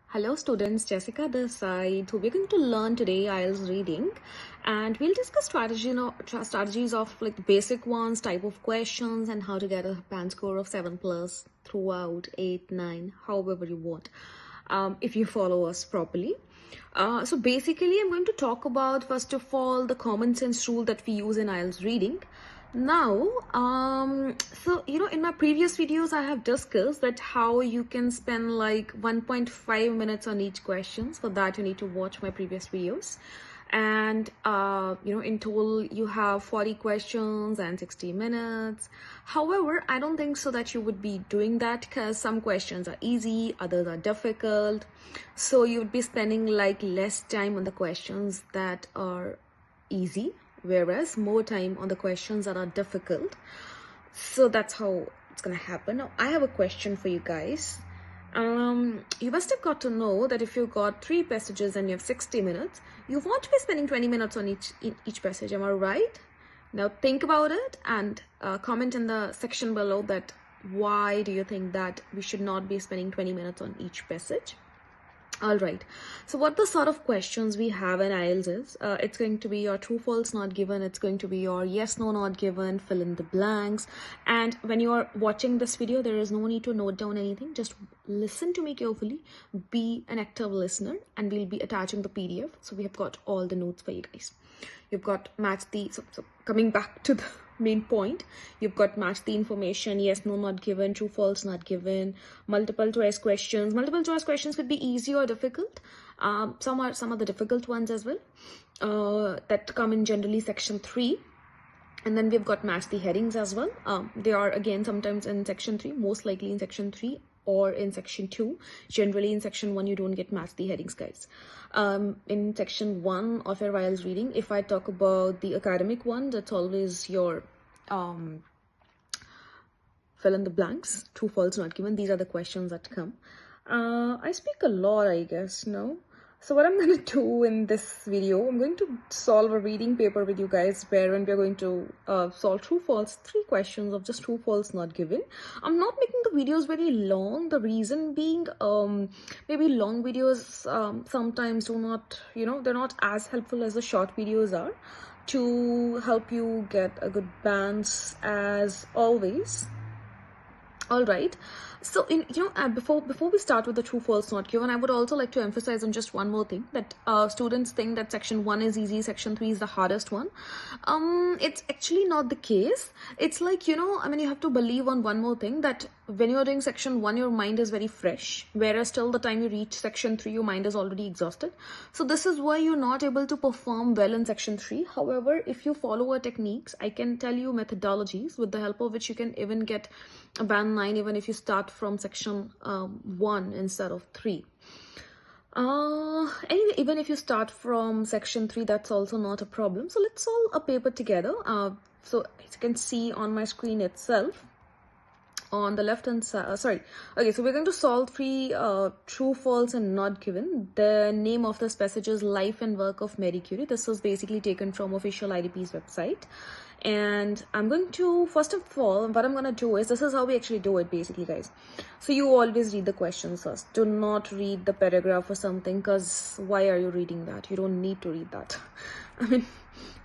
Hello students, Jessica this side. So we're going to learn today IELTS reading, and we'll discuss strategies of like the basic ones, type of questions, and how to get a band score of 7 plus throughout 8, 9, however you want, if you follow us properly. So basically, I'm going to talk about first of all the common sense rule that we use in IELTS reading. Now, in my previous videos, I have discussed that how you can spend like 1.5 minutes on each questions. For that, you need to watch my previous videos. And, in total, you have 40 questions and 60 minutes. However, I don't think so that you would be doing that because some questions are easy, others are difficult. So you would be spending like less time on the questions that are easy, whereas more time on the questions that are difficult. So that's how it's gonna happen. Now I have a question for you guys. You must have got to know that if you got 3 passages and you have 60 minutes, you want to be spending 20 minutes on each passage. Am I right? Now think about it and comment in the section below that why do you think that we should not be spending 20 minutes on each passage. All right, so what the sort of questions we have in IELTS is, it's going to be your true, false, not given. It's going to be your yes, no, not given, fill in the blanks. And when you are watching this video, there is no need to note down anything. Just listen to me carefully, be an active listener, and we'll be attaching the PDF. So we have got all the notes for you guys. You've got match the, so coming back to the main point, you've got match the information, yes, no, not given, true, false, not given, multiple choice questions. Multiple choice questions could be easy or difficult. Some are the difficult ones as well, that come in generally section 3. And then we've got match the headings as well. They are again sometimes in section 3, most likely in section 3 or in section 2. Generally in section 1 you don't get match the headings, guys. In section 1 of your IELTS reading, if I talk about the academic one, that's always your fill in the blanks, true, false, not given. These are the questions that come. I speak a lot, I guess, no? So what I'm going to do in this video, I'm going to solve a reading paper with you guys wherein we're going to solve true, false, 3 questions of just true, false, not given. I'm not making the videos very long. The reason being, maybe long videos sometimes do not, they're not as helpful as the short videos are to help you get a good balance as always. All right, so before we start with the true, false, not given, I would also like to emphasize on just one more thing, that students think that section 1 is easy, section 3 is the hardest one. It's actually not the case. It's like, you have to believe on one more thing, that when you're doing section 1, your mind is very fresh, whereas till the time you reach section 3, your mind is already exhausted. So this is why you're not able to perform well in section 3. However, if you follow our techniques, I can tell you methodologies with the help of which you can even get a band 9 even if you start from section 1 instead of 3. Anyway, even if you start from section 3, that's also not a problem. So let's solve a paper together. So as you can see on my screen itself, on the left hand side, so we're going to solve 3 true, false, and not given. The name of this passage is Life and Work of Marie Curie. This was basically taken from official IDP's website. And I'm going to, first of all, what I'm going to do is, this is how we actually do it basically, guys. So you always read the questions first. Do not read the paragraph or something, because why are you reading that? You don't need to read that. I mean,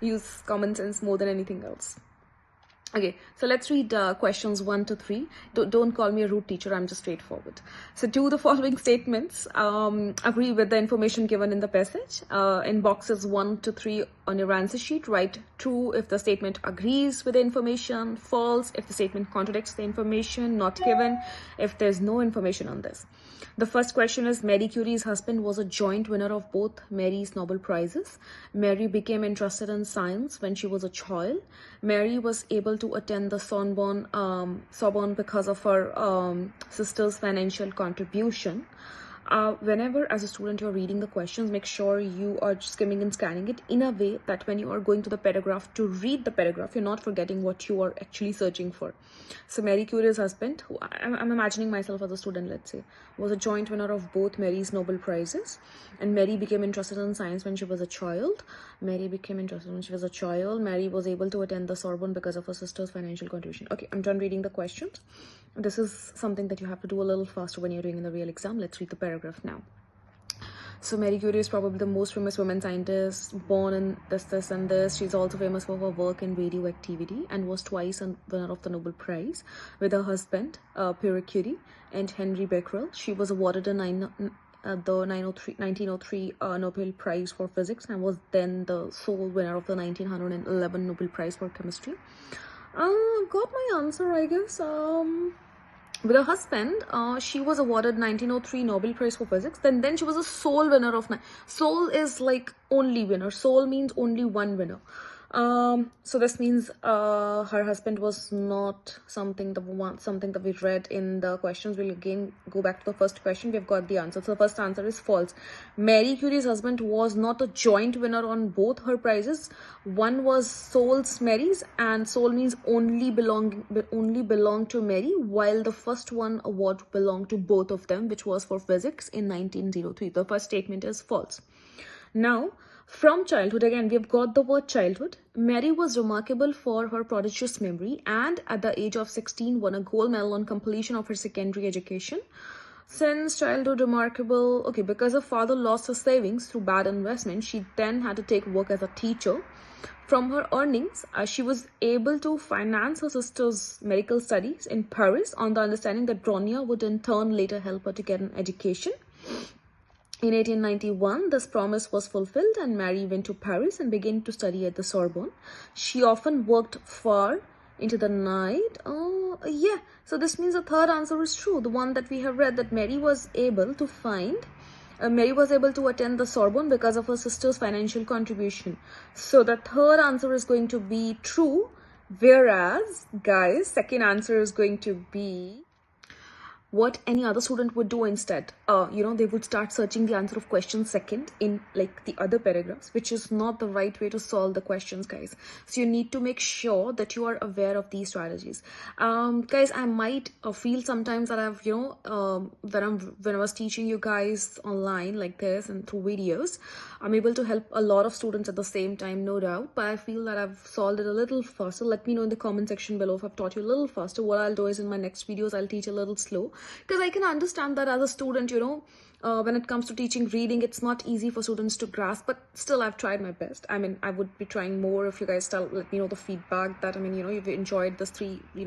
use common sense more than anything else. Okay, so let's read questions 1 to 3. Don't call me a rude teacher, I'm just straightforward. So do the following statements. Agree with the information given in the passage. In boxes 1 to 3 on your answer sheet, write true if the statement agrees with the information, false if the statement contradicts the information, not given if there's no information on this. The first question is, Marie Curie's husband was a joint winner of both Marie's Nobel Prizes. Mary became interested in science when she was a child. Mary was able to attend the Sorbonne because of her sister's financial contribution. Whenever as a student you're reading the questions, make sure you are skimming and scanning it in a way that when you are going to the paragraph to read the paragraph, you're not forgetting what you are actually searching for. So Marie Curie's husband, who I'm imagining myself as a student, let's say, was a joint winner of both Mary's Nobel Prizes. And Mary became interested in science when she was a child. Mary was able to attend the Sorbonne because of her sister's financial contribution. Okay, I'm done reading the questions. This is something that you have to do a little faster when you're doing in the real exam. Let's read the paragraph now. So Marie Curie is probably the most famous woman scientist born in this and this. She's also famous for her work in radioactivity and was twice a winner of the Nobel Prize with her husband, Pierre Curie, and Henry Becquerel. She was awarded the 1903 Nobel Prize for Physics and was then the sole winner of the 1911 Nobel Prize for Chemistry. Got my answer, I guess. With her husband, she was awarded 1903 Nobel Prize for Physics. Then she was a sole winner of... Sole is like only winner. Sole means only one winner. So this means her husband was not something that we read in the questions. We'll again go back to the first question. We've got the answer. So the first answer is false. Marie Curie's husband was not a joint winner on both her prizes. One was sole's Marie's, and sole means only belong to Mary, while the first one award belonged to both of them, which was for physics in 1903. The first statement is false. Now, from childhood, again, we have got the word childhood. Mary was remarkable for her prodigious memory and at the age of 16 won a gold medal on completion of her secondary education. Since childhood remarkable, okay, because her father lost her savings through bad investment, she then had to take work as a teacher. From her earnings, she was able to finance her sister's medical studies in Paris on the understanding that Bronia would in turn later help her to get an education. In 1891, this promise was fulfilled and Mary went to Paris and began to study at the Sorbonne. She often worked far into the night. Oh, yeah. So this means the third answer is true. The one that we have read, that Mary was able to attend the Sorbonne because of her sister's financial contribution. So the third answer is going to be true. Whereas, guys, second answer is going to be what any other student would do instead. They would start searching the answer of question second in like the other paragraphs, which is not the right way to solve the questions, guys. So you need to make sure that you are aware of these strategies. Guys, I might feel sometimes that I've, when I was teaching you guys online like this and through videos, I'm able to help a lot of students at the same time, no doubt, but I feel that I've solved it a little faster. Let me know in the comment section below if I've taught you a little faster. What I'll do is in my next videos, I'll teach a little slow, because I can understand that as a student, when it comes to teaching reading, it's not easy for students to grasp, but still I've tried my best. I mean, I would be trying more if you guys let me know the feedback that, you've enjoyed this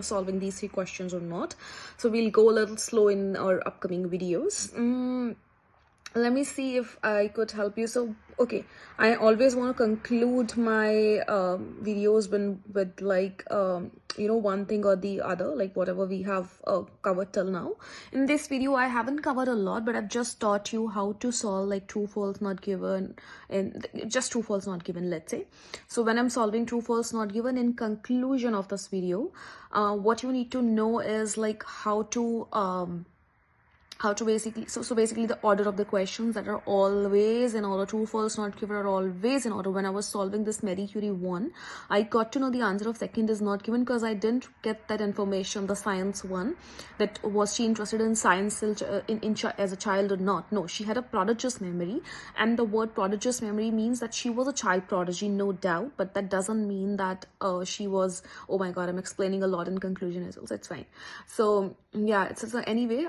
solving these three questions or not. So we'll go a little slow in our upcoming videos. Let me see if I could help you. So, okay, I always want to conclude my videos with like, one thing or the other, like whatever we have covered till now. In this video, I haven't covered a lot, but I've just taught you how to solve like true, false, not given, and just true, false, not given, let's say. So when I'm solving true, false, not given, in conclusion of this video, what you need to know is like how to basically, so basically the order of the questions that are always in order. True, false, not given are always in order. When I was solving this Marie Curie one, I got to know the answer of second is not given because I didn't get that information. The science one, that was she interested in science as a child or not? No, she had a prodigious memory, and the word prodigious memory means that she was a child prodigy, no doubt, but that doesn't mean that she was, oh my god, I'm explaining a lot in conclusion as well, so it's fine. So yeah, so anyway,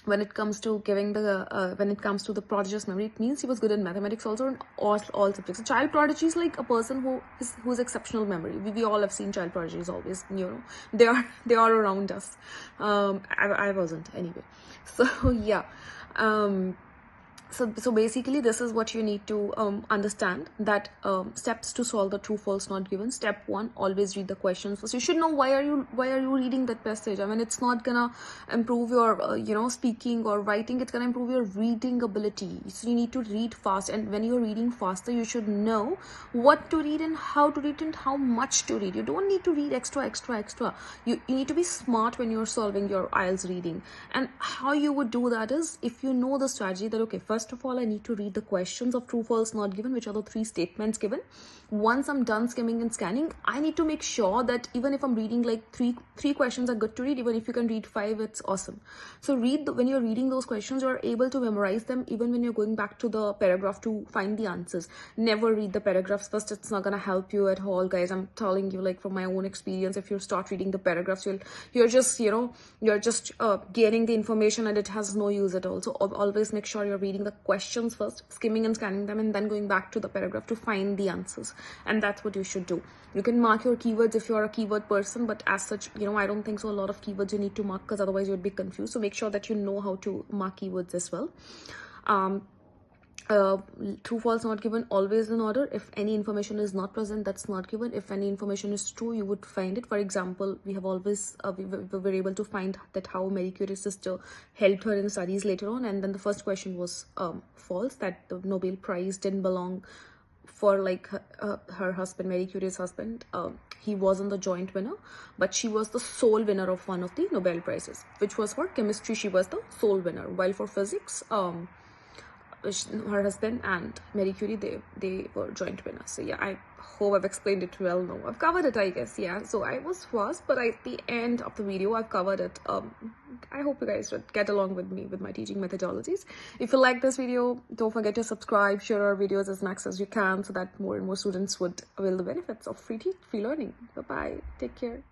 when it comes to the prodigious memory, it means he was good in mathematics also, in all subjects. A child prodigy is like a person who's exceptional memory. We all have seen child prodigies always, they are around us. I wasn't anyway. So yeah. So basically, this is what you need to understand, that steps to solve the true, false, not given. Step 1, always read the questions first. You should know why are you reading that passage. It's not gonna improve your speaking or writing. It's gonna improve your reading ability. So you need to read fast, and when you're reading faster, you should know what to read and how to read and how much to read. You don't need to read extra. You need to be smart when you're solving your IELTS reading. And how you would do that is, if you know the strategy that, okay, first of all, I need to read the questions of true, false, not given, which are the 3 statements given. Once I'm done skimming and scanning, I need to make sure that even if I'm reading like three questions are good to read, even if you can read 5, it's awesome. So when you're reading those questions, you're able to memorize them even when you're going back to the paragraph to find the answers. Never read the paragraphs first. It's not gonna help you at all, guys. I'm telling you, like from my own experience, if you start reading the paragraphs, you're just gaining the information and it has no use at all. So always make sure you're reading the questions first, skimming and scanning them, and then going back to the paragraph to find the answers. And that's what you should do. You can mark your keywords if you're a keyword person, but as such, I don't think so a lot of keywords you need to mark, because otherwise you'd be confused. So make sure that you know how to mark keywords as well. True, false, not given, always in order. If any information is not present, that's not given. If any information is true, you would find it. For example, we have always we were able to find that how Marie Curie's sister helped her in studies later on, and then the first question was false, that the Nobel Prize didn't belong for like her husband, Marie Curie's husband. He wasn't the joint winner, but she was the sole winner of one of the Nobel Prizes, which was for chemistry. She was the sole winner, while for physics, her husband and Marie Curie, they were joint winners. So yeah, I hope I've explained it well. No, I've covered it, I guess. Yeah, so I was fast, but at the end of the video I've covered it. I hope you guys would get along with me with my teaching methodologies. If you like this video, don't forget to subscribe, share our videos as much as you can, so that more and more students would avail the benefits of free learning. Bye bye, take care.